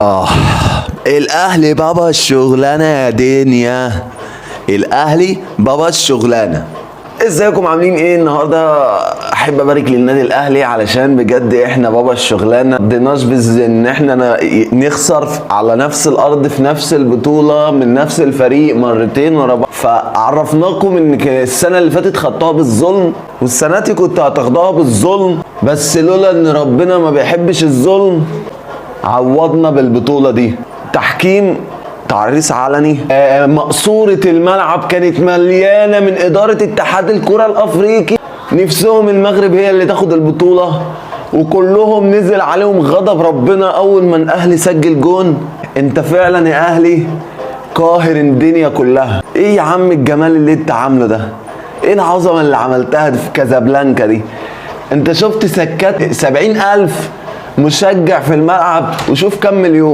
آه الأهلي بابا الشغلانة يا دنيا، الأهلي بابا الشغلانة. ازيكم عاملين ايه النهارده؟ احب ابارك للنادي الاهلي علشان بجد احنا بابا الشغلانه. مقدرناش ان احنا نخسر على نفس الارض في نفس البطوله من نفس الفريق مرتين ورا بعض. فعرفناكم ان السنه اللي فاتت خدتوها بالظلم والسنه دي كنت هتاخدوها بالظلم، بس لولا ان ربنا ما بيحبش الظلم عوضنا بالبطوله دي. تحكيم تعريس علني، مقصورة الملعب كانت مليانة من إدارة اتحاد الكرة الأفريقي، نفسهم المغرب هي اللي تاخد البطولة، وكلهم نزل عليهم غضب ربنا أول ما الأهلي سجل جون. أنت فعلا يا أهلي قاهر الدنيا كلها. إيه يا عم الجمال اللي أنت عامله ده؟ إيه العظمة اللي عملتها في كازابلانكا دي؟ أنت شفت سكات 70,000 مشجع في الملعب وشوف كم مليون.